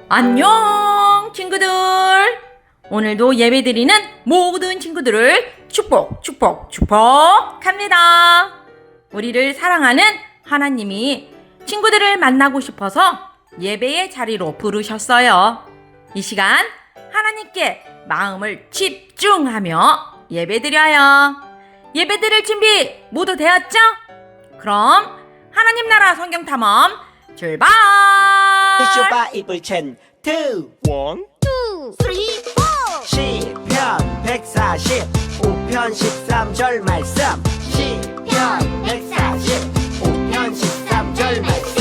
안녕 친구들. 오늘도 예배드리는 모든 친구들을 축복합니다. 우리를 사랑하는 하나님이 친구들을 만나고 싶어서 예배의 자리로 부르셨어요. 이 시간 하나님께 마음을 집중하며 예배드려요. 예배드릴 준비 모두 되었죠? 그럼 하나님 나라 성경 탐험 출발! 바이블 챈 2 1 2, 3, 4 시편 145편 13절 말씀 시편 145편 13절 말씀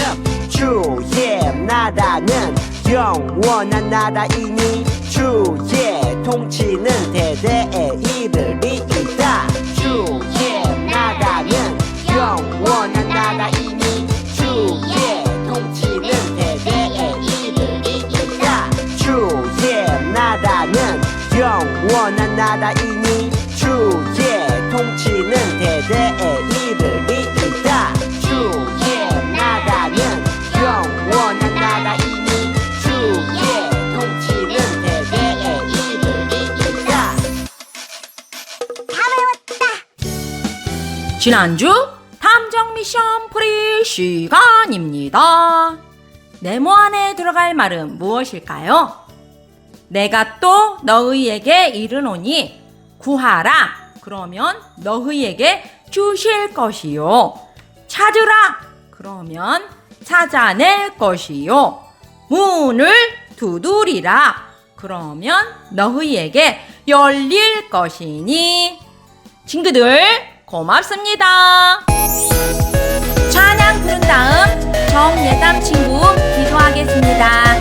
주의 나라는 영원한 나라이니 주의 통치는 대대에 이르리이다. 주의 나라는 영원한 나라이니 주의 통치는 대대에 이르리이다. 주의 나라는 영원한 나라이니 주의 통치는 대대에 이르리이다. 주의 나라는 영원한 나라이니 주의 통치는 대대에 이르리이다. 다 외웠다. 지난주 탐정 미션 프리 시간입니다. 네모 안에 들어갈 말은 무엇일까요? 내가 또 너희에게 이르노니 구하라. 그러면 너희에게 주실 것이요. 찾으라. 그러면 찾아낼 것이요. 문을 두드리라. 그러면 너희에게 열릴 것이니. 친구들 고맙습니다. 찬양 부른 다음 정예담 친구 기도하겠습니다.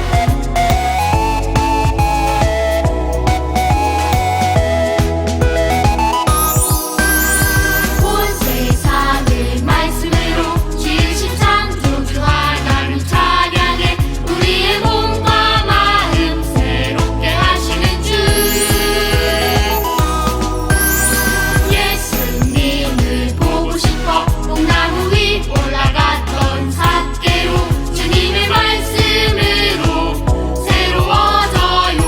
온 세상을 말씀으로 지으신 창조주 하나님 찬양해. 우리의 몸과 마음 새롭게 하시는 주 예수님을 보고 싶어 뽕나무 위 올라갔던 삿개로 주님의 말씀으로 새로워져요.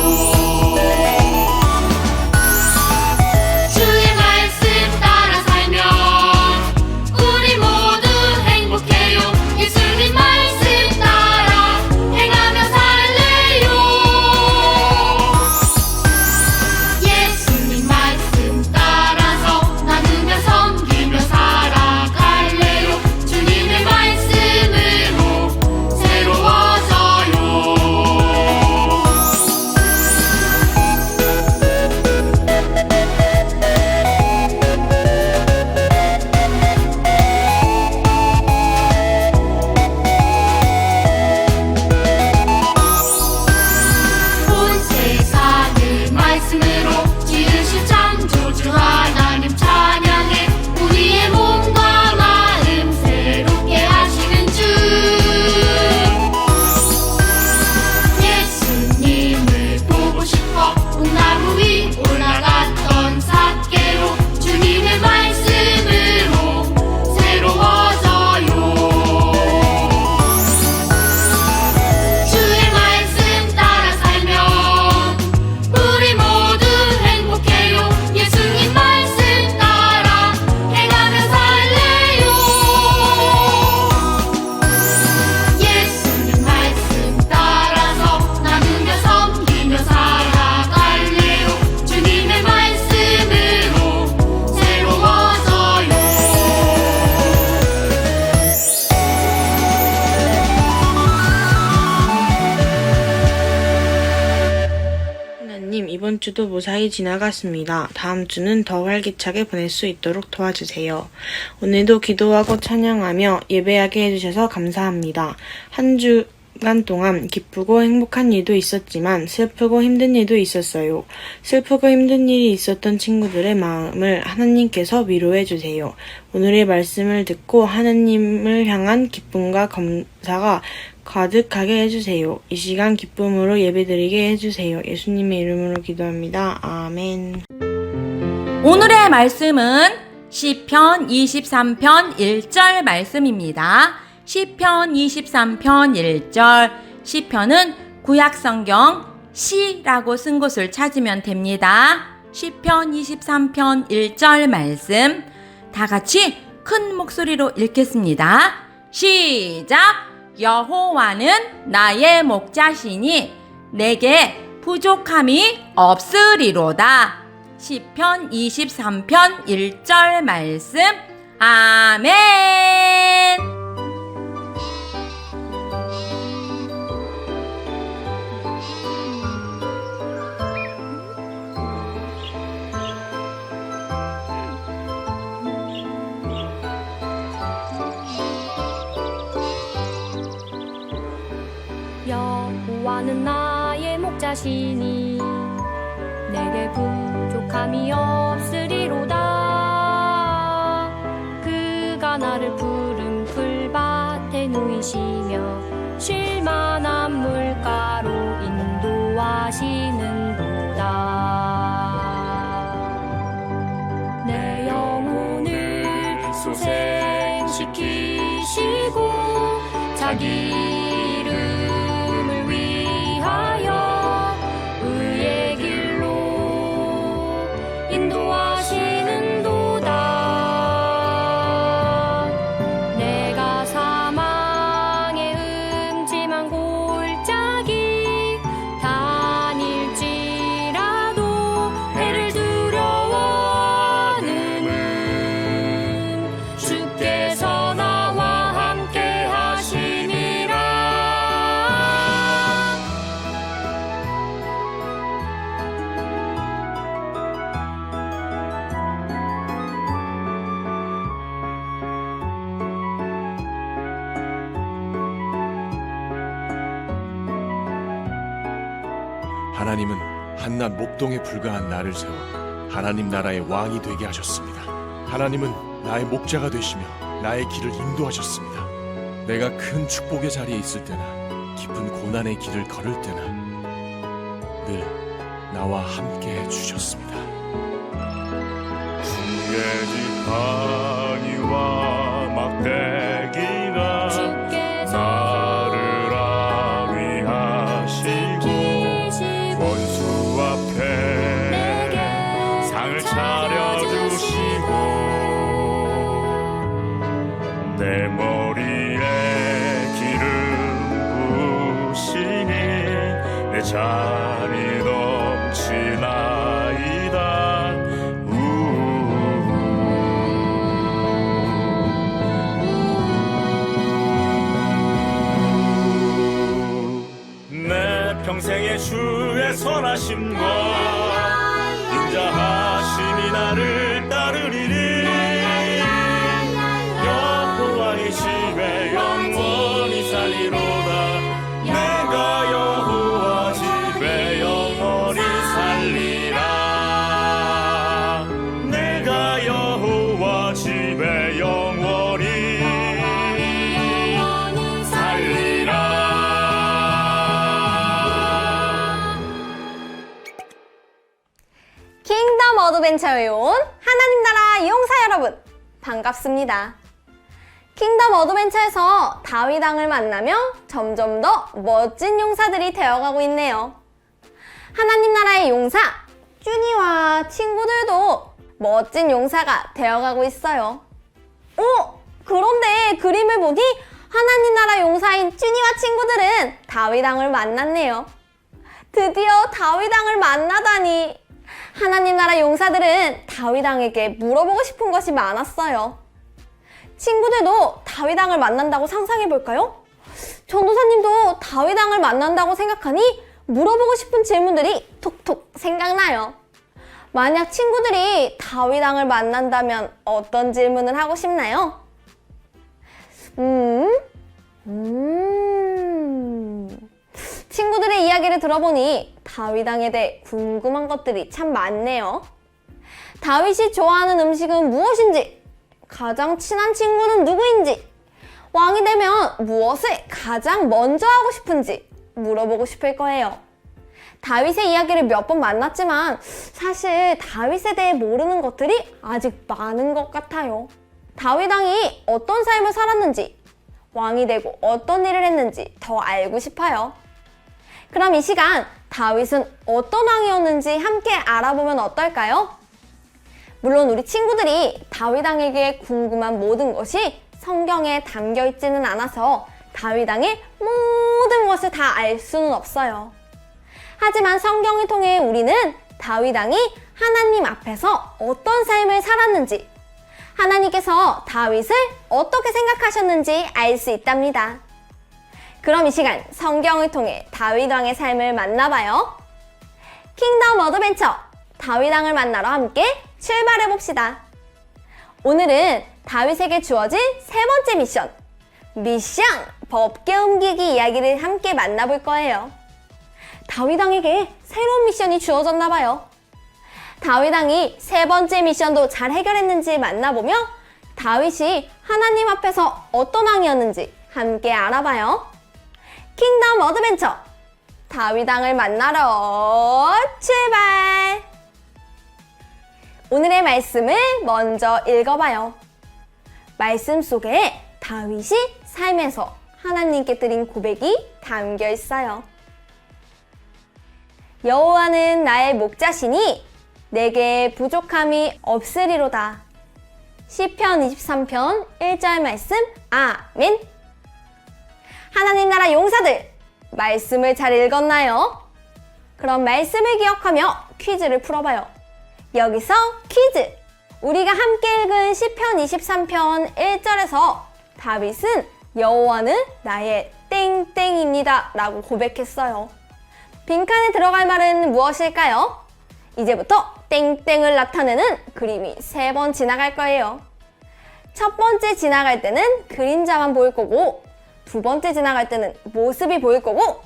주의 말씀 따라 살면 우리 모두 행복해요. 예수님 말씀 따라 행하며 살래요. 예수님 말씀 따라서 나누며 섬기며 살아갈래요. 주님의 말씀으로 새로워져요. 온 세상을 말씀으로 지으신 창조주 하나님 찬양해. 우리의 몸과 마음 새롭게 하시는 주 예수님을 보고 싶어 뽕나무 위 올라갔던 삿개로 주님의 말씀으로 새로워져요. 주의 말씀 따라 살면 우리 모두 행복해요. 예수님 말씀 따라 행하며 살래요. 예수님 말씀 따라서 나누며 섬기며 살아갈래요. 주님의 말씀으로 새로워져요. 하나님, 이번 주도 무사히 지나갔습니다. 다음 주는 더 활기차게 보낼 수 있도록 도와주세요. 오늘도 기도하고 찬양하며 예배하게 해주셔서 감사합니다. 한 주간 동안 기쁘고 행복한 일도 있었지만 슬프고 힘든 일도 있었어요. 슬프고 힘든 일이 있었던 친구들의 마음을 하나님께서 위로해 주세요. 오늘의 말씀을 듣고 하나님을 향한 기쁨과 감사가 가득하게 해주세요. 이 시간 기쁨으로 예배드리게 해주세요. 예수님의 이름으로 기도합니다. 아멘. 오늘의 말씀은 시편 23편 1절 말씀입니다. 시편 23편 1절. 시편은 구약성경 시라고 쓴 곳을 찾으면 됩니다. 시편 23편 1절 말씀 다 같이 큰 목소리로 읽겠습니다. 시작! 여호와는 나의 목자시니 내게 부족함이 없으리로다. 시편 23편 1절 말씀 아멘. 여호와는 나의 목자시니 내게 부족함이 없으리로다. 그가 나를 푸른 풀밭에 누이시며 쉴만한 물가로 인도하시는도다. 내 영혼을 소생시키시고 자기 이름을 위하여 의의 길로 인도하시는도다. 내가 사망의 음침한 골짜기 다닐지라도 해를 두려워하는 주께서 나와 함께 하시니라. 하나님은 한낱 목동에 불과한 나를 세워 하나님 나라의 왕이 되게 하셨습니다. 하나님은 나의 목자가 되시며 나의 길을 인도하셨습니다. 내가 큰 축복의 자리에 있을 때나 깊은 고난의 길을 걸을 때나 늘 나와 함께 해주셨습니다. 주의 지팡이와 막대기가 주께서 나를 아위하시고 원수 앞에 내게 상을 차려주시고 내 머리에 기름 부으시니 내 잔이 넘치나이다. 내 평생의 주의 선하심과 인자하심이 나를 따르리니 여호와의 집에 영원히 살리로다. 내가 여호와 집에 영원히 살리라. 내가 여호와 집에 영원히 살리라. 킹덤 어드벤처에 온 하나님 나라 용사 여러분, 반갑습니다. 킹덤 어드벤처에서 다윗 왕을 만나며 점점 더 멋진 용사들이 되어가고 있네요. 하나님 나라의 용사 쭈니와 친구들도 멋진 용사가 되어가고 있어요. 그런데 그림을 보니 하나님 나라 용사인 쭈니와 친구들은 다윗 왕을 만났네요. 드디어 다윗 왕을 만나다니. 하나님 나라 용사들은 다윗 왕에게 물어보고 싶은 것이 많았어요. 친구들도 다윗 왕을 만난다고 상상해 볼까요? 전도사님도 다윗 왕을 만난다고 생각하니 물어보고 싶은 질문들이 톡톡 생각나요. 만약 친구들이 다윗 왕을 만난다면 어떤 질문을 하고 싶나요? 친구들의 이야기를 들어보니 다윗 왕에 대해 궁금한 것들이 참 많네요. 다윗이 좋아하는 음식은 무엇인지, 가장 친한 친구는 누구인지, 왕이 되면 무엇을 가장 먼저 하고 싶은지 물어보고 싶을 거예요. 다윗의 이야기를 몇 번 만났지만 사실 다윗에 대해 모르는 것들이 아직 많은 것 같아요. 다윗 왕이 어떤 삶을 살았는지, 왕이 되고 어떤 일을 했는지 더 알고 싶어요. 그럼 이 시간 다윗은 어떤 왕이었는지 함께 알아보면 어떨까요? 물론 우리 친구들이 다윗 왕에게 궁금한 모든 것이 성경에 담겨 있지는 않아서 다윗 왕의 모든 것을 다 알 수는 없어요. 하지만 성경을 통해 우리는 다윗 왕이 하나님 앞에서 어떤 삶을 살았는지, 하나님께서 다윗을 어떻게 생각하셨는지 알 수 있답니다. 그럼 이 시간 성경을 통해 다윗 왕의 삶을 만나봐요. 킹덤 어드벤처 다윗 왕을 만나러 함께 출발해 봅시다. 오늘은 다윗에게 주어진 세 번째 미션 법궤 옮기기 이야기를 함께 만나볼 거예요. 다윗 왕에게 새로운 미션이 주어졌나 봐요. 다윗 왕이 세 번째 미션도 잘 해결했는지 만나보며 다윗이 하나님 앞에서 어떤 왕이었는지 함께 알아봐요. 킹덤 어드벤처 다윗 왕을 만나러 출발! 오늘의 말씀을 먼저 읽어봐요. 말씀 속에 다윗이 삶에서 하나님께 드린 고백이 담겨 있어요. 여호와는 나의 목자시니 내게 부족함이 없으리로다. 시편 23편 1절 말씀 아멘. 하나님 나라 용사들, 말씀을 잘 읽었나요? 그럼 말씀을 기억하며 퀴즈를 풀어봐요. 여기서 퀴즈! 우리가 함께 읽은 시편 23편 1절에서 다윗은 여호와는 나의 땡땡입니다 라고 고백했어요. 빈칸에 들어갈 말은 무엇일까요? 이제부터 땡땡을 나타내는 그림이 3번 지나갈 거예요. 첫 번째 지나갈 때는 그림자만 보일 거고, 두 번째 지나갈 때는 모습이 보일 거고,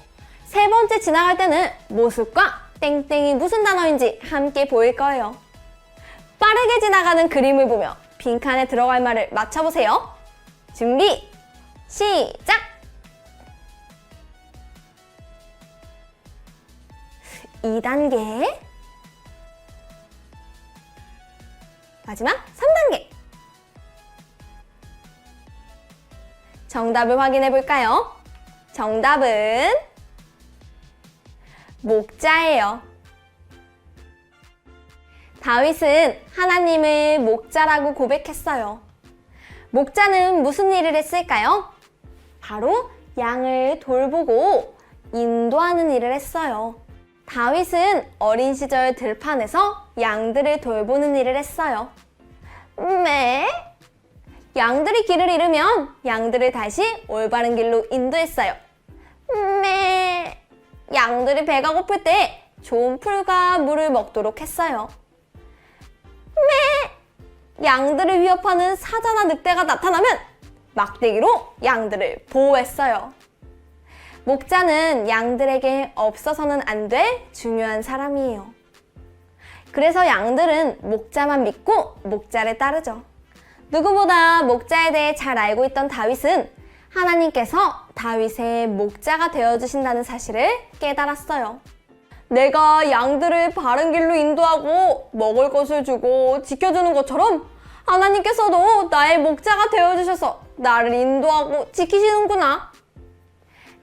세 번째 지나갈 때는 모습과 땡땡이 무슨 단어인지 함께 보일 거예요. 빠르게 지나가는 그림을 보며 빈칸에 들어갈 말을 맞춰보세요. 준비, 시작! 2단계, 마지막 3단계. 정답을 확인해 볼까요? 정답은 목자예요. 다윗은 하나님을 목자라고 고백했어요. 목자는 무슨 일을 했을까요? 바로 양을 돌보고 인도하는 일을 했어요. 다윗은 어린 시절 들판에서 양들을 돌보는 일을 했어요. 양들이 길을 잃으면 양들을 다시 올바른 길로 인도했어요. 양들이 배가 고플 때 좋은 풀과 물을 먹도록 했어요. 양들을 위협하는 사자나 늑대가 나타나면 막대기로 양들을 보호했어요. 목자는 양들에게 없어서는 안 될 중요한 사람이에요. 그래서 양들은 목자만 믿고 목자를 따르죠. 누구보다 목자에 대해 잘 알고 있던 다윗은 하나님께서 다윗의 목자가 되어주신다는 사실을 깨달았어요. 내가 양들을 바른 길로 인도하고 먹을 것을 주고 지켜주는 것처럼 하나님께서도 나의 목자가 되어주셔서 나를 인도하고 지키시는구나.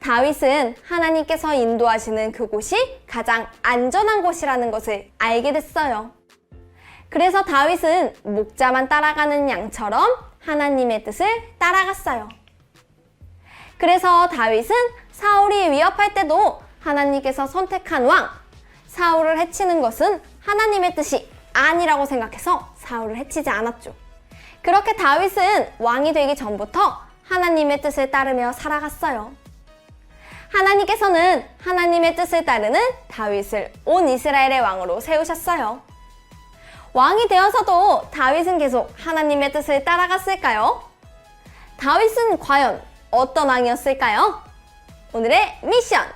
다윗은 하나님께서 인도하시는 그곳이 가장 안전한 곳이라는 것을 알게 됐어요. 그래서 다윗은 목자만 따라가는 양처럼 하나님의 뜻을 따라갔어요. 그래서 다윗은 사울이 위협할 때도 하나님께서 선택한 왕, 사울을 해치는 것은 하나님의 뜻이 아니라고 생각해서 사울을 해치지 않았죠. 그렇게 다윗은 왕이 되기 전부터 하나님의 뜻을 따르며 살아갔어요. 하나님께서는 하나님의 뜻을 따르는 다윗을 온 이스라엘의 왕으로 세우셨어요. 왕이 되어서도 다윗은 계속 하나님의 뜻을 따라갔을까요? 다윗은 과연 어떤 왕이었을까요? 오늘의 미션!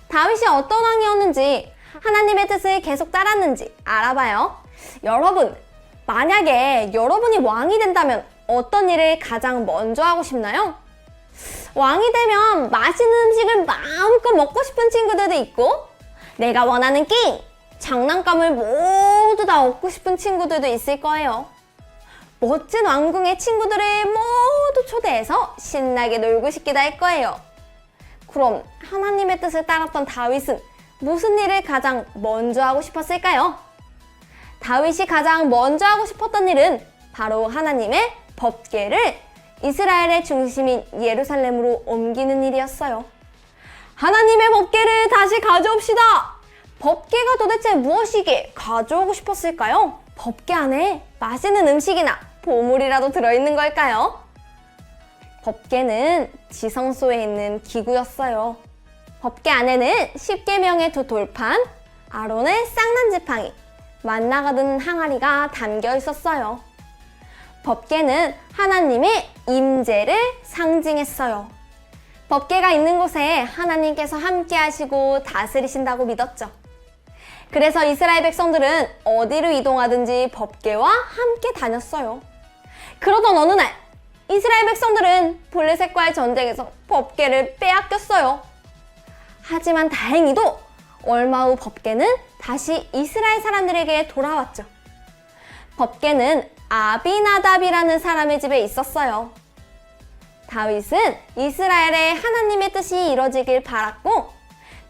다윗이 어떤 왕이었는지, 하나님의 뜻을 계속 따랐는지 알아봐요. 여러분, 만약에 여러분이 왕이 된다면 어떤 일을 가장 먼저 하고 싶나요? 왕이 되면 맛있는 음식을 마음껏 먹고 싶은 친구들도 있고, 내가 원하는 게임, 장난감을 모두 다 얻고 싶은 친구들도 있을 거예요. 멋진 왕궁의 친구들을 모두 초대해서 신나게 놀고 싶기도 할 거예요. 그럼 하나님의 뜻을 따랐던 다윗은 무슨 일을 가장 먼저 하고 싶었을까요? 다윗이 가장 먼저 하고 싶었던 일은 바로 하나님의 법궤를 이스라엘의 중심인 예루살렘으로 옮기는 일이었어요. 하나님의 법궤를 다시 가져옵시다! 법궤가 도대체 무엇이기에 가져오고 싶었을까요? 법궤 안에 맛있는 음식이나 보물이라도 들어있는 걸까요? 법궤는 지성소에 있는 기구였어요. 법궤 안에는 십계명의 두 돌판, 아론의 쌍난 지팡이, 만나가 든 항아리가 담겨 있었어요. 법궤는 하나님의 임재를 상징했어요. 법궤가 있는 곳에 하나님께서 함께 하시고 다스리신다고 믿었죠. 그래서 이스라엘 백성들은 어디로 이동하든지 법궤와 함께 다녔어요. 그러던 어느 날 이스라엘 백성들은 블레셋과의 전쟁에서 법궤를 빼앗겼어요. 하지만 다행히도 얼마 후 법궤는 다시 이스라엘 사람들에게 돌아왔죠. 법궤는 아비나답이라는 사람의 집에 있었어요. 다윗은 이스라엘의 하나님의 뜻이 이루어지길 바랐고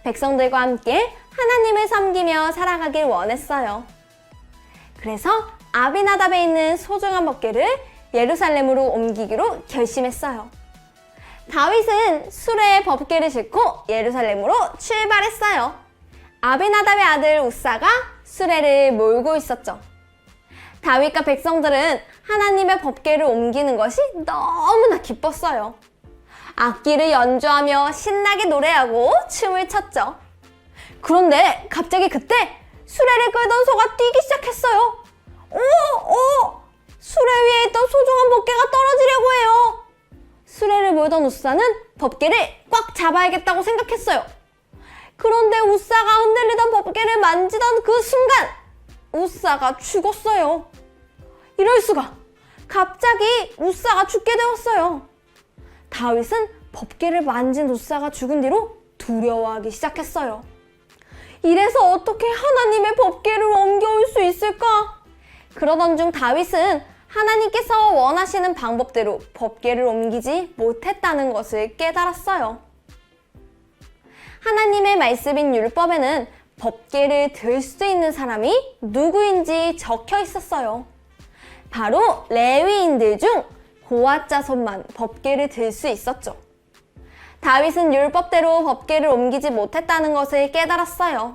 백성들과 함께 하나님을 섬기며 살아가길 원했어요. 그래서 아비나답에 있는 소중한 법궤를 예루살렘으로 옮기기로 결심했어요. 다윗은 수레에 법궤를 싣고 예루살렘으로 출발했어요. 아비나답의 아들 우사가 수레를 몰고 있었죠. 다윗과 백성들은 하나님의 법궤를 옮기는 것이 너무나 기뻤어요. 악기를 연주하며 신나게 노래하고 춤을 췄죠. 그런데 갑자기 그때 수레를 끌던 소가 뛰기 시작했어요. 수레 위에 있던 소중한 법궤가 떨어지려고 해요. 수레를 몰던 우사는 법궤를 꽉 잡아야겠다고 생각했어요. 그런데 우사가 흔들리던 법궤를 만지던 그 순간 우사가 죽었어요. 이럴 수가. 갑자기 우사가 죽게 되었어요. 다윗은 법궤를 만진 우사가 죽은 뒤로 두려워하기 시작했어요. 이래서 어떻게 하나님의 법궤를 옮겨올 수 있을까? 그러던 중 다윗은 하나님께서 원하시는 방법대로 법궤를 옮기지 못했다는 것을 깨달았어요. 하나님의 말씀인 율법에는 법궤를 들 수 있는 사람이 누구인지 적혀 있었어요. 바로 레위인들 중 고앗 자손만 법궤를 들 수 있었죠. 다윗은 율법대로 법궤를 옮기지 못했다는 것을 깨달았어요.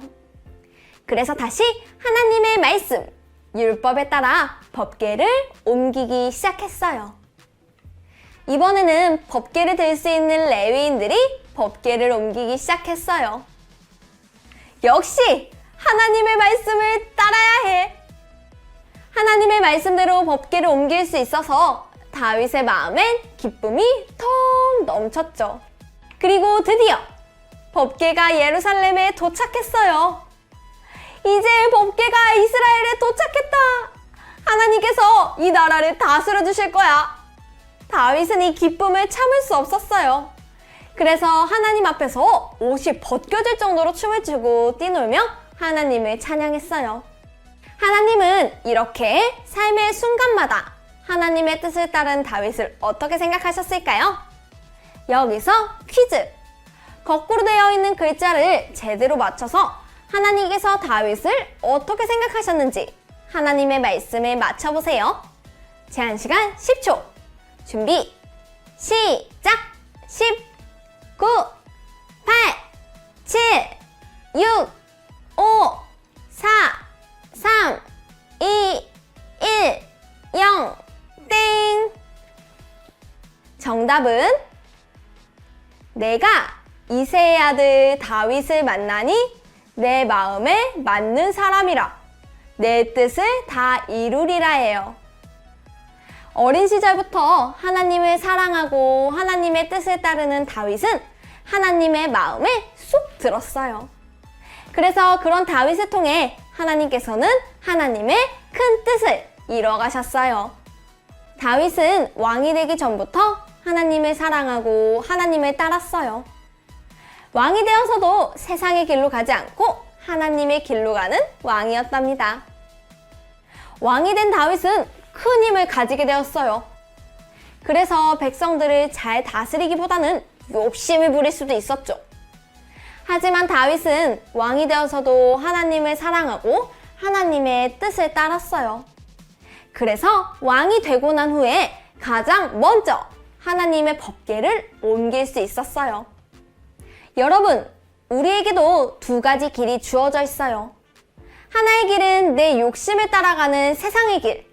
그래서 다시 하나님의 말씀, 율법에 따라 법궤를 옮기기 시작했어요. 이번에는 법궤를 들 수 있는 레위인들이 법궤를 옮기기 시작했어요. 역시 하나님의 말씀을 따라야 해. 하나님의 말씀대로 법궤를 옮길 수 있어서 다윗의 마음엔 기쁨이 텅 넘쳤죠. 그리고 드디어 법궤가 예루살렘에 도착했어요. 이제 법궤가 이스라엘에 도착했다. 하나님께서 이 나라를 다스려 주실 거야. 다윗은 이 기쁨을 참을 수 없었어요. 그래서 하나님 앞에서 옷이 벗겨질 정도로 춤을 추고 뛰놀며 하나님을 찬양했어요. 하나님은 이렇게 삶의 순간마다 하나님의 뜻을 따른 다윗을 어떻게 생각하셨을까요? 여기서 퀴즈! 거꾸로 되어 있는 글자를 제대로 맞춰서 하나님께서 다윗을 어떻게 생각하셨는지 하나님의 말씀에 맞춰보세요. 제한 시간 10초. 준비, 시작! 10, 9, 8, 7, 6, 5, 4, 3, 2, 1, 0, 땡! 정답은 내가 이새의 아들 다윗을 만나니 내 마음에 맞는 사람이라 내 뜻을 다 이루리라예요. 어린 시절부터 하나님을 사랑하고 하나님의 뜻을 따르는 다윗은 하나님의 마음에 쏙 들었어요. 그래서 그런 다윗을 통해 하나님께서는 하나님의 큰 뜻을 이뤄가셨어요. 다윗은 왕이 되기 전부터 하나님을 사랑하고 하나님을 따랐어요. 왕이 되어서도 세상의 길로 가지 않고 하나님의 길로 가는 왕이었답니다. 왕이 된 다윗은 큰 힘을 가지게 되었어요. 그래서 백성들을 잘 다스리기보다는 욕심을 부릴 수도 있었죠. 하지만 다윗은 왕이 되어서도 하나님을 사랑하고 하나님의 뜻을 따랐어요. 그래서 왕이 되고 난 후에 가장 먼저 하나님의 법궤를 옮길 수 있었어요. 여러분, 우리에게도 두 가지 길이 주어져 있어요. 하나의 길은 내 욕심을 따라가는 세상의 길,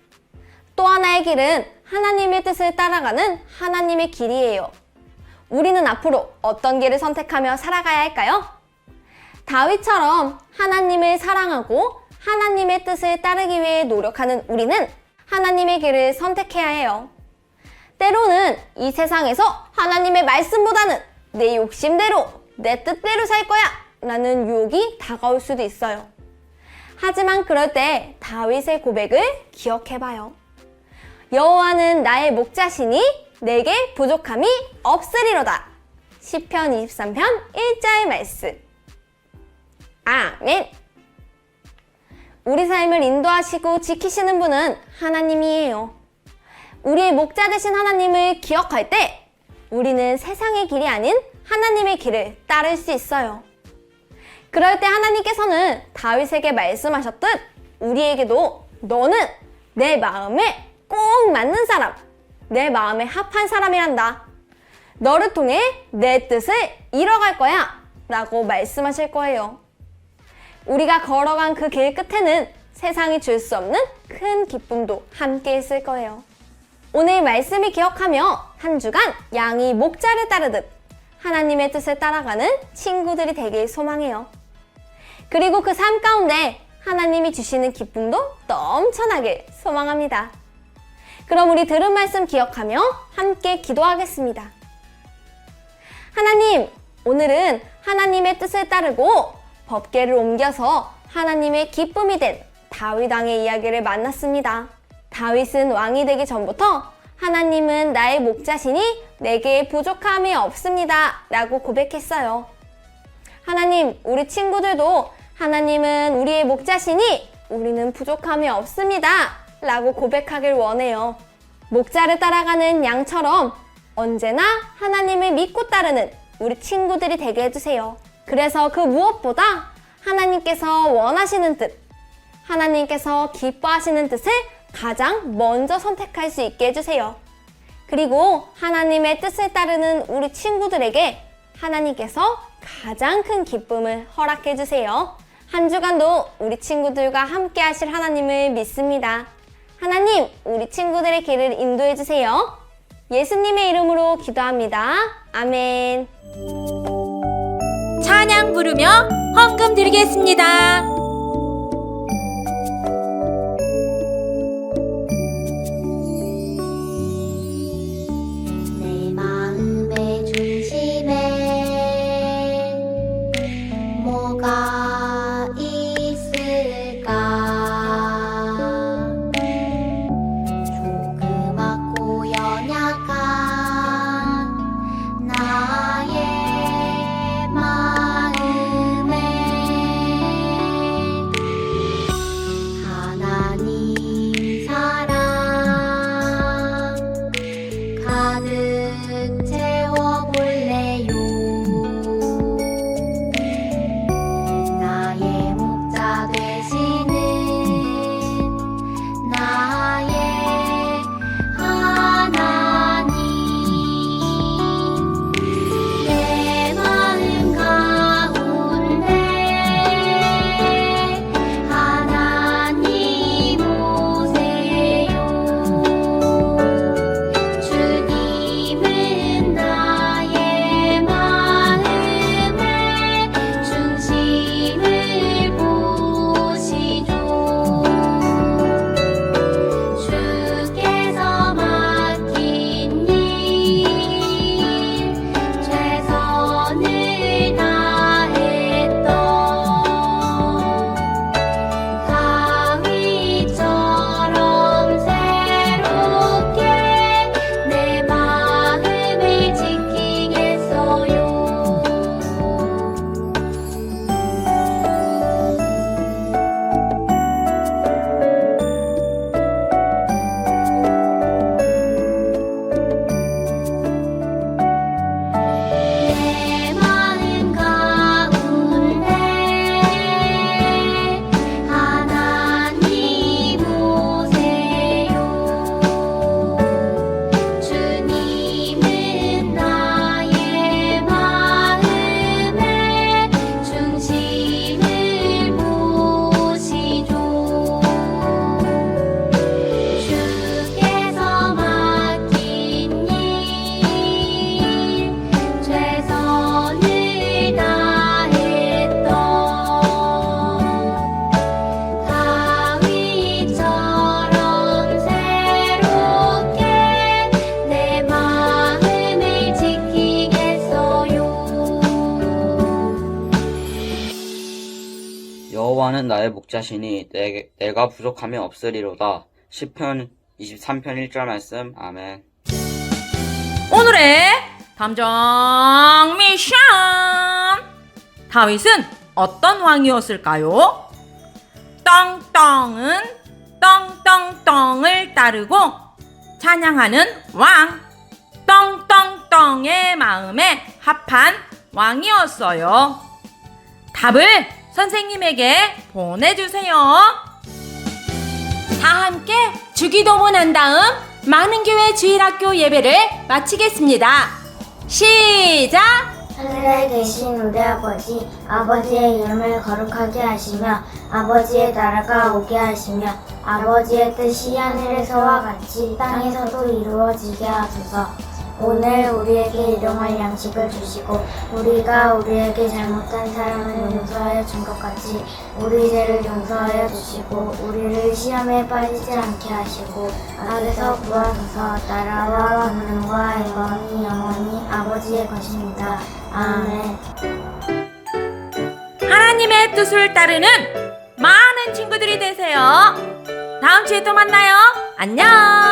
또 하나의 길은 하나님의 뜻을 따라가는 하나님의 길이에요. 우리는 앞으로 어떤 길을 선택하며 살아가야 할까요? 다윗처럼 하나님을 사랑하고 하나님의 뜻을 따르기 위해 노력하는 우리는 하나님의 길을 선택해야 해요. 때로는 이 세상에서 하나님의 말씀보다는 내 욕심대로, 내 뜻대로 살 거야 라는 유혹이 다가올 수도 있어요. 하지만 그럴 때 다윗의 고백을 기억해봐요. 여호와는 나의 목자시니 내게 부족함이 없으리로다. 시편 23편 1절 말씀. 아멘. 우리 삶을 인도하시고 지키시는 분은 하나님이에요. 우리의 목자 되신 하나님을 기억할 때 우리는 세상의 길이 아닌 하나님의 길을 따를 수 있어요. 그럴 때 하나님께서는 다윗에게 말씀하셨듯 우리에게도 너는 내 마음에 꼭 맞는 사람, 내 마음에 합한 사람이란다. 너를 통해 내 뜻을 이뤄갈 거야 라고 말씀하실 거예요. 우리가 걸어간 그 길 끝에는 세상이 줄 수 없는 큰 기쁨도 함께 있을 거예요. 오늘 말씀을 기억하며 한 주간 양이 목자를 따르듯 하나님의 뜻을 따라가는 친구들이 되길 소망해요. 그리고 그 삶 가운데 하나님이 주시는 기쁨도 넘쳐나길 소망합니다. 그럼 우리 들은 말씀 기억하며 함께 기도하겠습니다. 하나님, 오늘은 하나님의 뜻을 따르고 법궤를 옮겨서 하나님의 기쁨이 된 다윗 왕의 이야기를 만났습니다. 다윗은 왕이 되기 전부터 하나님은 나의 목자시니 내게 부족함이 없습니다 라고 고백했어요. 하나님, 우리 친구들도 하나님은 우리의 목자시니 우리는 부족함이 없습니다 라고 고백하길 원해요. 목자를 따라가는 양처럼 언제나 하나님을 믿고 따르는 우리 친구들이 되게 해주세요. 그래서 그 무엇보다 하나님께서 원하시는 뜻, 하나님께서 기뻐하시는 뜻을 가장 먼저 선택할 수 있게 해주세요. 그리고 하나님의 뜻을 따르는 우리 친구들에게 하나님께서 가장 큰 기쁨을 허락해 주세요. 한 주간도 우리 친구들과 함께 하실 하나님을 믿습니다. 하나님, 우리 친구들의 길을 인도해 주세요. 예수님의 이름으로 기도합니다. 아멘. 찬양 부르며 헌금 드리겠습니다. 내 마음의 중심에 뭐가 있을까? 조그맣고 연약한 나의 마음에 여호와는 나의 목자시니 내가 부족하면 없으리로다. 시편 23편 1절 말씀. 아멘. 오늘의 탐정 미션! 다윗은 어떤 왕이었을까요? 떵떵은 떵떵떵을 따르고 찬양하는 왕, 떵떵떵의 마음에 합한 왕이었어요. 답을 선생님에게 보내주세요. 다 함께 주기도문 한 다음 많은교회 주일학교 예배를 마치겠습니다. 시작! 하늘에 계신 우리 아버지, 아버지의 이름을 거룩하게 하시며 아버지의 나라가 오게 하시며 아버지의 뜻이 하늘에서와 같이 땅에서도 이루어지게 하소서. 오늘 우리에게 일용할 양식을 주시고 우리가 우리에게 잘못한 사람을 용서하여 준 것 같이 우리 죄를 용서하여 주시고 우리를 시험에 빠지지 않게 하시고 악에서 구하소서. 나라와 권능과 영광이 영원히 아버지의 것입니다. 아멘. 하나님의 뜻을 따르는 많은 친구들이 되세요. 다음 주에 또 만나요. 안녕!